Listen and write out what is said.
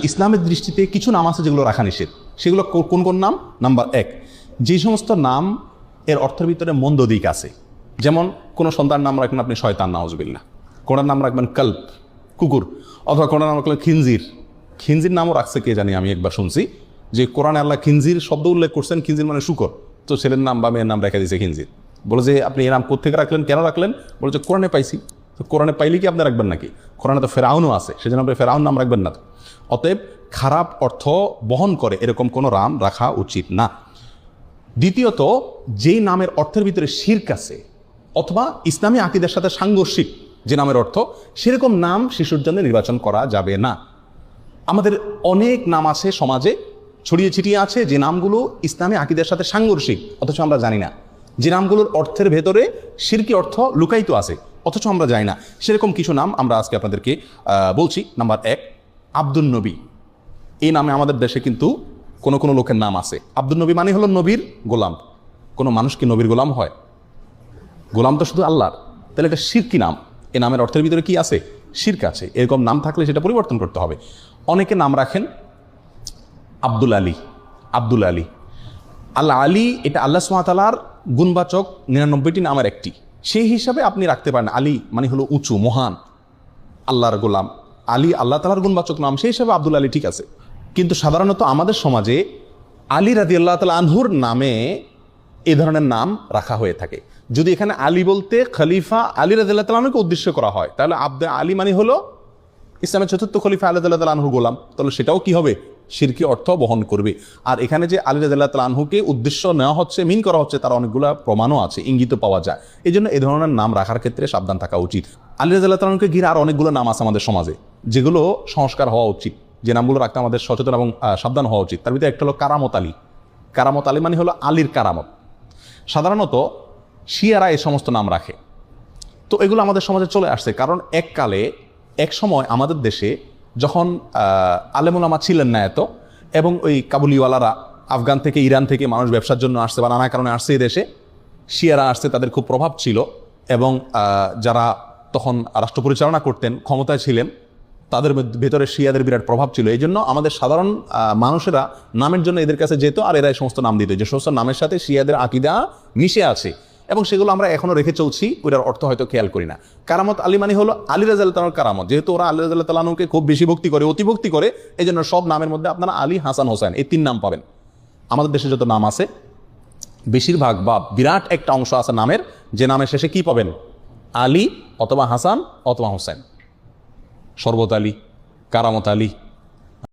ইসলামের দৃষ্টিতে কিছু নাম আছে যেগুলো রাখা নিষেধ। সেগুলো কোন কোন নাম? নাম্বার 1, যে সমস্ত নাম এর অর্থের ভিতরে মন্দ দিক আছে। যেমন কোনো সন্তান নাম রাখবেন আপনি শয়তান, নাউজুবিল্লাহ। কোনার নাম রাখবেন কল্প, কুকুর, অথবা কোনার নাম রাখলেন খিনজির। খিনজির নামও রাখছে কে জানি, আমি একবার শুনছি যে কোরআনে আল্লাহ খিনজির শব্দ উল্লেখ করছেন। খিনজির মানে শুকর, তো ছেলের নাম বা মেয়ের নাম রেখে দিয়েছে খিনজির। বলে যে আপনি এই নাম কোথেকে রাখলেন, কেন রাখলেন? বলে যে কোরআনে পাইছি। তো কোরআনে পাইলে কি আপনি রাখবেন নাকি? কোরআনে তো ফেরাউনও আছে, সেজন্য আপনি ফেরাউন নাম রাখবেন না। অতএব খারাপ অর্থ বহন করে এরকম কোনো নাম রাখা উচিত না। দ্বিতীয়ত, যেই নামের অর্থের ভিতরে শিরক আছে অথবা ইসলামী আকীদার সাথে সাংঘর্ষিক যে নামের অর্থ, সেরকম নাম শিশুর জন্য নির্বাচন করা যাবে না। আমাদের অনেক নাম আছে সমাজে ছড়িয়ে ছিটিয়ে আছে, যে নামগুলো ইসলামী আকীদার সাথে সাংঘর্ষিক, অথচ আমরা জানি না। যে নামগুলোর অর্থের ভেতরে শিরকি অর্থ লুকায়িত আছে, অথচ আমরা জানি না। সেরকম কিছু নাম আমরা আজকে আপনাদেরকে বলছি। নাম্বার 1, আব্দুল নবী। এই নামে আমাদের দেশে কিন্তু কোনো কোনো লোকের নাম আছে। আব্দুল নবী মানে হলো নবীর গোলাম। কোনো মানুষ কি নবীর গোলাম হয়? গোলাম তো শুধু আল্লাহর। তাহলে এটা শিরকি নাম। এই নামের অর্থের ভিতরে কি আছে? শিরক আছে। এরকম নাম থাকলে সেটা পরিবর্তন করতে হবে। অনেকে নাম রাখেন আব্দুল আলী। আব্দুল আলী, আল্লাহ আলী, এটা আল্লাহ সুবহানাহু ওয়া তাআলার গুণবাচক 99টি নামের একটি। সেই হিসাবে আপনি রাখতে পারেন। আলী মানে হলো উঁচু, মহান, আল্লাহর গোলাম। আলী আল্লাহ তাআলার গুণবাচক নাম, সেই হিসাবে আব্দুল আলী ঠিক আছে। কিন্তু সাধারণত আমাদের সমাজে আলী রাদিয়াল্লাহু তাআলা আনহুর নামে এই ধরনের নাম রাখা হয়ে থাকে। যদি এখানে আলী বলতে খলিফা আলী রাদিয়াল্লাহু তাআলা আনহুকে উদ্দেশ্য করা হয়, তাহলে আলী মানে হলো ইসলামের চতুর্থ খলিফা আলী রাদিয়াল্লাহু তাআলা আনহুর গোলাম, তাহলে সেটাও কি হবে? শিরকি অর্থ বহন করবে। আর এখানে যে আলী রাদিয়াল্লাহু তাআলা আনহুকে উদ্দেশ্য নেওয়া হচ্ছে, মিন করা হচ্ছে, তার অনেকগুলো প্রমাণও আছে, ইঙ্গিত পাওয়া যায়। এই জন্য এই ধরনের নাম রাখার ক্ষেত্রে সাবধান থাকা উচিত। আলী রাদিয়াল্লাহু তাআলা আনহুকে ঘিরে আর অনেকগুলো নাম আছে আমাদের সমাজে, যেগুলো সংস্কার হওয়া উচিত। যে নামগুলো রাখতে আমাদের সচেতন এবং সাবধান হওয়া উচিত। তার ভিতরে একটা হলো কারামত আলী। কারামত আলী মানে হলো আলীর কারামত। সাধারণত শিয়ারা এই সমস্ত নাম রাখে। তো এগুলো আমাদের সমাজে চলে আসছে, কারণ এক সময় আমাদের দেশে যখন আলেমুল আমা ছিলেন না এত, এবং ওই কাবুলিওয়ালারা আফগান থেকে, ইরান থেকে মানুষ ব্যবসার জন্য আসছে বা নানা কারণে আসছে এই দেশে, শিয়ারা আসছে, তাদের খুব প্রভাব ছিল। এবং যারা তখন রাষ্ট্র পরিচালনা করতেন, ক্ষমতায় ছিলেন, তাদের ভেতরে শিয়াদের বিরাট প্রভাব ছিল। এই জন্য আমাদের সাধারণ মানুষেরা নামের জন্য এদের কাছে যেত, আর এরা এই সমস্ত নাম দিত, যে সমস্ত নামের সাথে শিয়াদের আকীদা মিশে আছে, এবং সেগুলো আমরা এখনো রেখে চলছি। ওইটার অর্থ হয়তো খেয়াল করি না। কারামত আলী মানে হলো আলী রাদিয়াল্লাহু তাআলার কারামত। যেহেতু ওরা আলী রাদিয়াল্লাহু তাআলা আনহুকে খুব বেশি ভক্তি করে, অতিভক্তি করে, এই জন্য সব নামের মধ্যে আপনারা আলী, হাসান, হোসেন এই 3 নাম পাবেন। আমাদের দেশে যত নাম আছে, বেশিরভাগ বা বিরাট একটা অংশ আছে নামের, যে নামের শেষে কি পাবেন? আলী অথবা হাসান অথবা হোসেন। শরবত আলী, কারামত আলী,